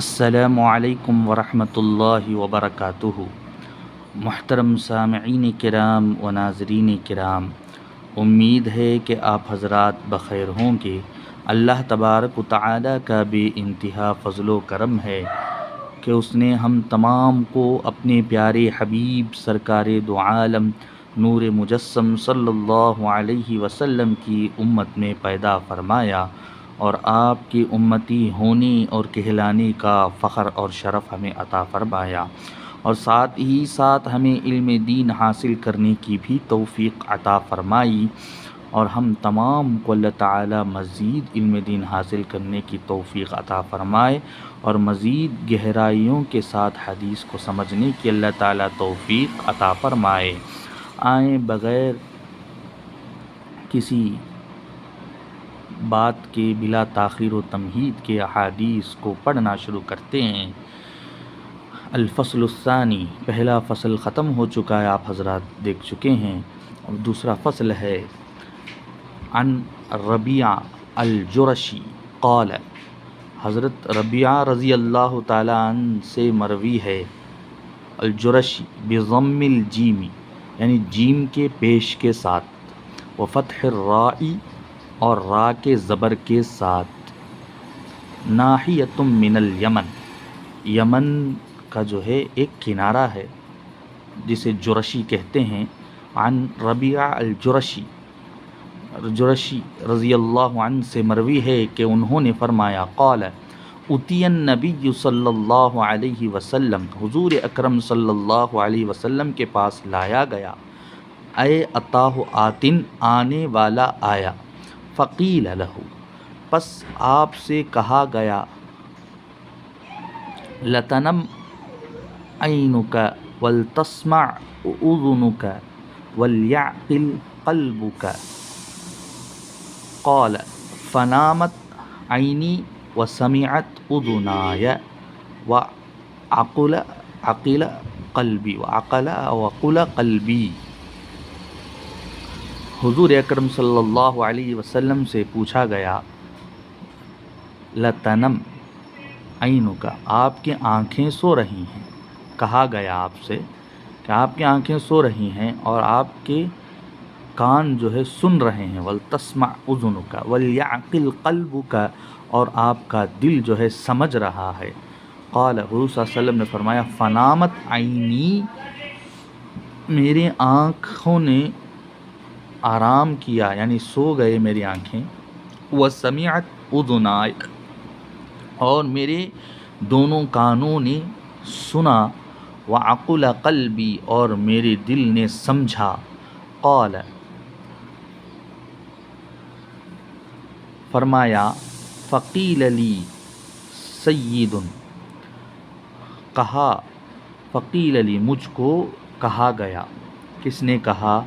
السلام علیکم ورحمۃ اللہ وبرکاتہ۔ محترم سامعین کرام و ناظرین کرام، امید ہے کہ آپ حضرات بخیر ہوں گے۔ اللہ تبارک و تعالی کا بے انتہا فضل و کرم ہے کہ اس نے ہم تمام کو اپنے پیارے حبیب سرکار دو عالم نور مجسم صلی اللہ علیہ وسلم کی امت میں پیدا فرمایا اور آپ کی امتی ہونے اور کہلانے کا فخر اور شرف ہمیں عطا فرمایا، اور ساتھ ہی ساتھ ہمیں علم دین حاصل کرنے کی بھی توفیق عطا فرمائی، اور ہم تمام کو اللہ تعالی مزید علم دین حاصل کرنے کی توفیق عطا فرمائے اور مزید گہرائیوں کے ساتھ حدیث کو سمجھنے کی اللہ تعالی توفیق عطا فرمائے۔ آئیں بغیر کسی بات کے بلا تاخیر و تمہید کے احادیث کو پڑھنا شروع کرتے ہیں۔ الفصل الثانی، پہلا فصل ختم ہو چکا ہے، آپ حضرات دیکھ چکے ہیں، اور دوسرا فصل ہے عن ربیعہ الجرشی قال، حضرت ربیعہ رضی اللہ تعالی عنہ سے مروی ہے، الجرشی بضم الجیم، یعنی جیم کے پیش کے ساتھ، وفتح الراء، اور را کے زبر کے ساتھ، ناحیۃ من الیمن، یمن کا جو ہے ایک کنارہ ہے جسے جرشی کہتے ہیں۔ عن ربیعہ الجرشی، جرشی رضی اللہ عنہ سے مروی ہے کہ انہوں نے فرمایا، قال اتی النبی صلی اللہ علیہ وسلم، حضور اکرم صلی اللہ علیہ وسلم کے پاس لایا گیا، اے اتاہ آتن، آنے والا آیا، فقیل لہ، پس آپ سے کہا گیا، لتنم عینک ولتسمع اذنک ولیعقل قلبک، قال فنامت عینی وسمعت اذنای وعقل قلبی۔ حضور اکرم صلی اللہ علیہ وسلم سے پوچھا گیا، لتنم عینک، آپ کی آنکھیں سو رہی ہیں، کہا گیا آپ سے کہ آپ کی آنکھیں سو رہی ہیں اور آپ کے کان جو ہے سن رہے ہیں، ولتسمع اذنک ولیعقل قلبک، اور آپ کا دل جو ہے سمجھ رہا ہے۔ قال، حضور صلی اللہ علیہ وسلم نے فرمایا، فنامت عینی، میری آنکھوں نے آرام کیا، یعنی سو گئے میری آنکھیں، وسمعت اذنای، اور میرے دونوں کانوں نے سنا، وعقل قلبی، اور میرے دل نے سمجھا۔ قال، فرمایا، فقیل لی سید، کہا، فقیل لی، مجھ کو کہا گیا، کس نے کہا؟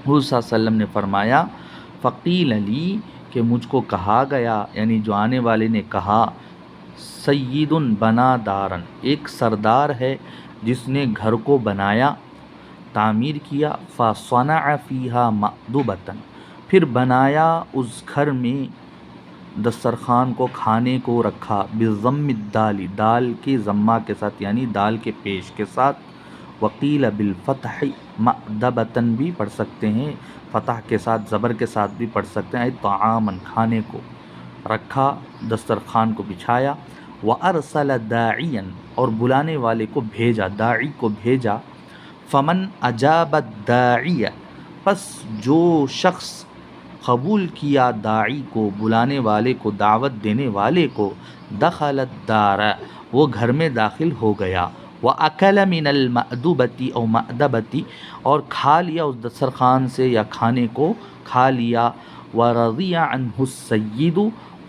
حضور صلی اللہ علیہ وسلم نے فرمایا، فقیل لی، کہ مجھ کو کہا گیا، یعنی جو آنے والے نے کہا، سید بنا دارن، ایک سردار ہے جس نے گھر کو بنایا، تعمیر کیا، فصنع فیہا مأدبۃ، پھر بنایا اس گھر میں دسترخوان کو، کھانے کو رکھا، بضم الدال، دال کے ضمہ کے ساتھ، یعنی دال کے پیش کے ساتھ، وقیل بالفتح مأدبۃ بھی پڑھ سکتے ہیں، فتح کے ساتھ، زبر کے ساتھ بھی پڑھ سکتے ہیں، طعامن، کھانے کو رکھا، دسترخوان کو بچھایا، وَأَرْسَلَ دَاعِيًا، اور بلانے والے کو بھیجا، داعی کو بھیجا، فَمَنْ أَجَابَ الدَّاعِيَ، پس جو شخص قبول کیا داعی کو، بلانے والے کو، دعوت دینے والے کو، دخل الدار، وہ گھر میں داخل ہو گیا، وَأَكَلَ مِنَ الْمَأْدُبَةِ أَوْ مَأْدَبَةِ، اور کھا لیا اس دسترخوان سے یا کھانے کو کھا لیا، وَرَضِيَ عَنْهُ السَّيِّدُ،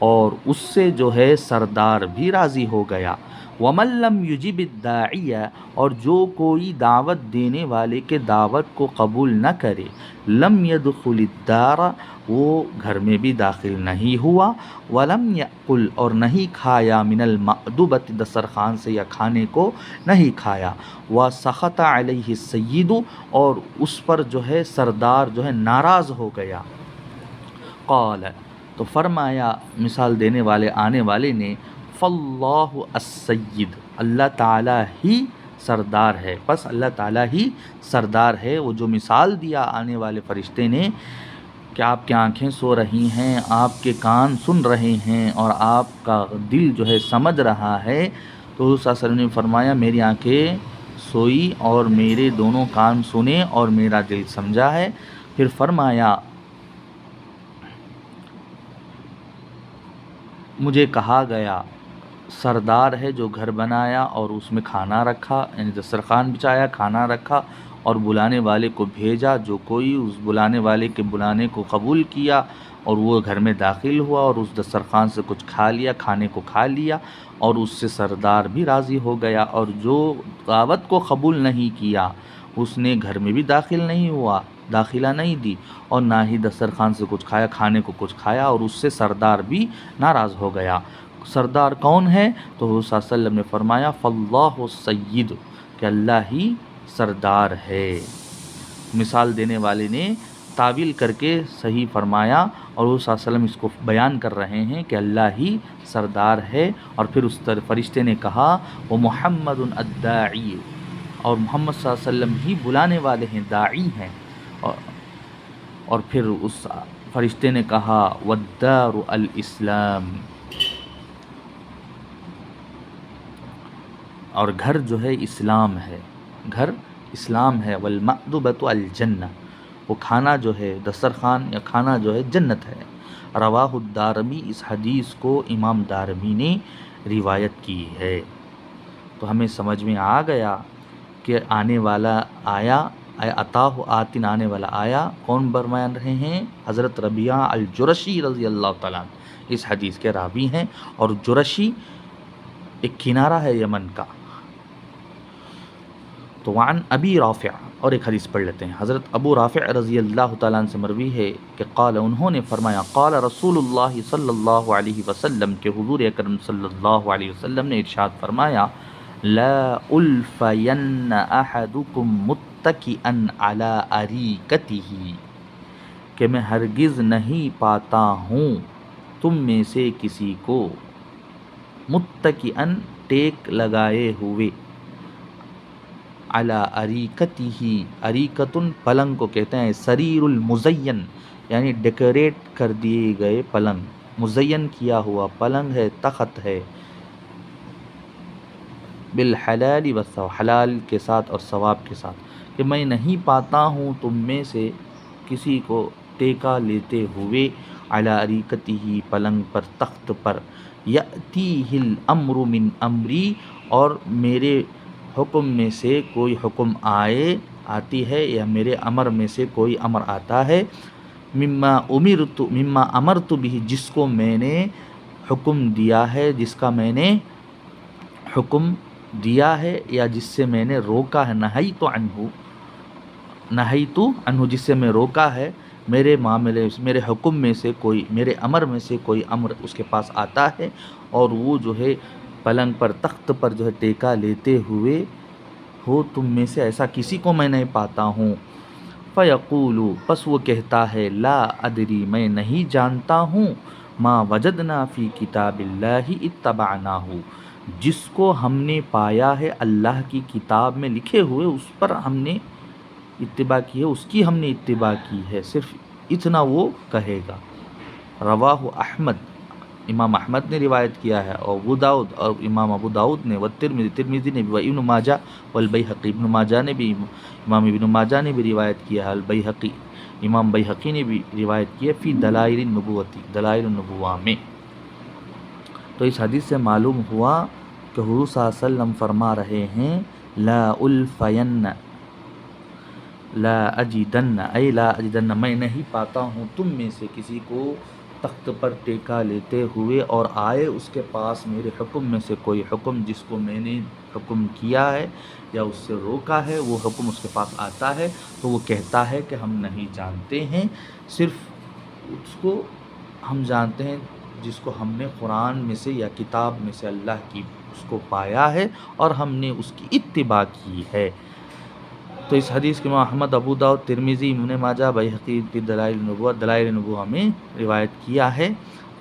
اور اس سے جو ہے سردار بھی راضی ہو گیا، وَمَن لَّمْ يُجِبِ الدَّاعِيَ، اور جو کوئی دعوت دینے والے کے دعوت کو قبول نہ کرے، لَمْ يَدْخُلِ الدَّارَ، وہ گھر میں بھی داخل نہیں ہوا، وَلَمْ يَأْكُلْ، اور نہیں کھایا، مِنَ الْمَأْدُبَةِ، دسترخوان سے یا کھانے کو نہیں کھایا، وَسَخَطَ عَلَيْهِ السَّيِّدُ، اور اس پر جو ہے سردار جو ہے ناراض ہو گیا۔ قال، تو فرمایا مثال دینے والے آنے والے نے، فاللہ السید، اللہ تعالیٰ ہی سردار ہے، بس اللہ تعالیٰ ہی سردار ہے۔ وہ جو مثال دیا آنے والے فرشتے نے کہ آپ کی آنکھیں سو رہی ہیں، آپ کے کان سن رہے ہیں اور آپ کا دل جو ہے سمجھ رہا ہے، تو حضور صلی اللہ علیہ وسلم نے فرمایا میری آنکھیں سوئی اور میرے دونوں کان سنے اور میرا دل سمجھا ہے۔ پھر فرمایا مجھے کہا گیا سردار ہے جو گھر بنایا اور اس میں کھانا رکھا، یعنی دسترخوان بچھایا، کھانا رکھا اور بلانے والے کو بھیجا، جو کوئی اس بلانے والے کے بلانے کو قبول کیا اور وہ گھر میں داخل ہوا اور اس دسترخوان سے کچھ کھا لیا، کھانے کو کھا لیا اور اس سے سردار بھی راضی ہو گیا، اور جو دعوت کو قبول نہیں کیا اس نے گھر میں بھی داخل نہیں ہوا، داخلہ نہیں دی اور نہ ہی دسترخوان سے کچھ کھایا، کھانے کو کچھ کھایا، اور اس سے سردار بھی ناراض ہو گیا۔ سردار کون ہے؟ تو حضور صلی اللہ علیہ وسلم نے فرمایا فاللہ السید، کہ اللہ ہی سردار ہے۔ مثال دینے والے نے تعویل کر کے صحیح فرمایا، اور حضور صلی اللہ علیہ وسلم اس کو بیان کر رہے ہیں کہ اللہ ہی سردار ہے۔ اور پھر اس فرشتے نے کہا وہ محمد الداعی، اور محمد صلی اللہ علیہ وسلم ہی بلانے والے ہیں، داعی ہیں۔ اور پھر اس فرشتے نے کہا والدار الاسلام، اور گھر جو ہے اسلام ہے، گھر اسلام ہے، والمأدبۃ الجنہ، وہ کھانا جو ہے دسترخوان یا کھانا جو ہے جنت ہے۔ رواہ الدارمی، اس حدیث کو امام دارمی نے روایت کی ہے۔ تو ہمیں سمجھ میں آ گیا کہ آنے والا آیا عطاہ آتن، آنے والا آیا کون برمائن رہے ہیں؟ حضرت ربیعہ الجرشی رضی اللہ تعالیٰ عنہ اس حدیث کے راوی ہیں، اور جرشی ایک کنارہ ہے یمن کا۔ تو وعن ابی رافع، اور ایک حدیث پڑھ لیتے ہیں۔ حضرت ابو رافع رضی اللہ تعالیٰ عنہ سے مروی ہے کہ قال، انہوں نے فرمایا قال رسول اللہ صلی اللہ علیہ وسلم، کہ حضور اکرم صلی اللہ علیہ وسلم نے ارشاد فرمایا لا الفین احدکم متکئا علی اریکتہ، کہ میں ہرگز نہیں پاتا ہوں تم میں سے کسی کو متکئا ٹیک لگائے ہوئے، علی اریکتہ، اریکتن پلنگ کو کہتے ہیں، سریر المزین یعنی ڈیکوریٹ کر دیے گئے پلنگ، مزین کیا ہوا پلنگ ہے، تخت ہے، بالحلال والثواب، حلال کے ساتھ اور ثواب کے ساتھ، کہ میں نہیں پاتا ہوں تم میں سے کسی کو ٹیکا لیتے ہوئے علی اریکتہ، پلنگ پر، تخت پر، یأتیہ الامر من امری، اور میرے حکم میں سے کوئی حکم آتی ہے، یا میرے امر میں سے کوئی امر آتا ہے، مما امرت بھی، جس کو میں نے حکم دیا ہے، جس کا میں نے حکم دیا ہے، یا جس سے میں نے روکا ہے، نہیت عنہ، جس سے میں روکا ہے، میرے معاملے، میرے حکم میں سے کوئی، میرے امر میں سے کوئی امر اس کے پاس آتا ہے، اور وہ جو ہے پلنگ پر، تخت پر جو ہے ٹیکا لیتے ہوئے ہو تم میں سے، ایسا کسی کو میں نہیں پاتا ہوں۔ فیقول، پس وہ کہتا ہے لا ادری، میں نہیں جانتا ہوں، ما وجدنا فی کتاب اللہ اتبعناہ، جس کو ہم نے پایا ہے اللہ کی کتاب میں لکھے ہوئے اس پر ہم نے اتباع کی ہے، اس کی ہم نے اتباع کی ہے، صرف اتنا وہ کہے گا۔ رواہ احمد، امام احمد نے روایت کیا ہے، اور ابو داؤد، اور امام ابو داؤد نے، ترمذی نے بھی، و ابن ماجہ والبیہقی، ابن ماجہ نے بھی، امام ابن ماجہ نے بھی روایت کیا ہے، البیہقی، امام بیہقی نے بھی روایت کی ہے، فی دلائل النبوۃ، دلائل النبوہ میں۔ تو اس حدیث سے معلوم ہوا کہ حضور صلی اللہ علیہ وسلم فرما رہے ہیں لا الفین، لا اجدن، اے لا اجدن، میں نہیں پاتا ہوں تم میں سے کسی کو تخت پر ٹیکا لیتے ہوئے اور آئے اس کے پاس میرے حکم میں سے کوئی حکم، جس کو میں نے حکم کیا ہے یا اس سے روکا ہے، وہ حکم اس کے پاس آتا ہے تو وہ کہتا ہے کہ ہم نہیں جانتے ہیں، صرف اس کو ہم جانتے ہیں جس کو ہم نے قرآن میں سے یا کتاب میں سے اللہ کی اس کو پایا ہے اور ہم نے اس کی اتباع کی ہے۔ تو اس حدیث کے احمد، ابو داؤد، ترمذی، ابن ماجہ، بیہقی کی دلائل النبوہ میں روایت کیا ہے،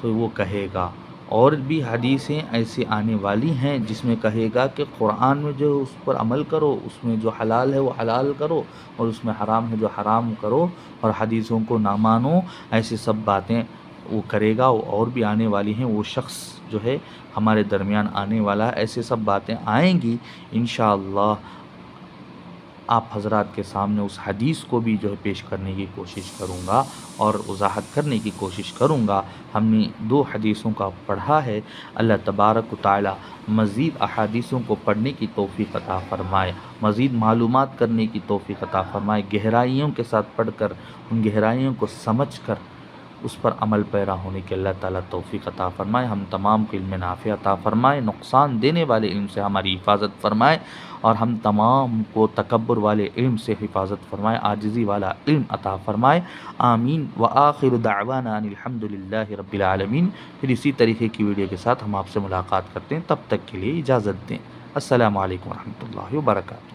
تو وہ کہے گا۔ اور بھی حدیثیں ایسی آنے والی ہیں جس میں کہے گا کہ قرآن میں جو اس پر عمل کرو، اس میں جو حلال ہے وہ حلال کرو اور اس میں حرام ہے جو حرام کرو، اور حدیثوں کو نہ مانو، ایسی سب باتیں وہ کرے گا. اور بھی آنے والی ہیں، وہ شخص جو ہے ہمارے درمیان آنے والا ہے. ایسے سب باتیں آئیں گی انشاءاللہ. آپ حضرات کے سامنے اس حدیث کو بھی جو ہے پیش کرنے کی کوشش کروں گا اور وضاحت کرنے کی کوشش کروں گا. ہم نے 2 حدیثوں کا پڑھا ہے. اللہ تبارک و تعالی مزید احادیثوں کو پڑھنے کی توفیق عطا فرمائے، مزید معلومات کرنے کی توفیق عطا فرمائے، گہرائیوں کے ساتھ پڑھ کر ان گہرائیوں کو سمجھ کر اس پر عمل پیرا ہونے کے اللہ تعالیٰ توفیق عطا فرمائے. ہم تمام کو علم نافع عطا فرمائے، نقصان دینے والے علم سے ہماری حفاظت فرمائے، اور ہم تمام کو تکبر والے علم سے حفاظت فرمائے، عاجزی والا علم عطا فرمائے. آمین. وآخر دعوانا ان الحمد للہ رب العالمین. پھر اسی طریقے کی ویڈیو کے ساتھ ہم آپ سے ملاقات کرتے ہیں. تب تک کے لیے اجازت دیں. السلام علیکم ورحمۃ اللہ وبرکاتہ.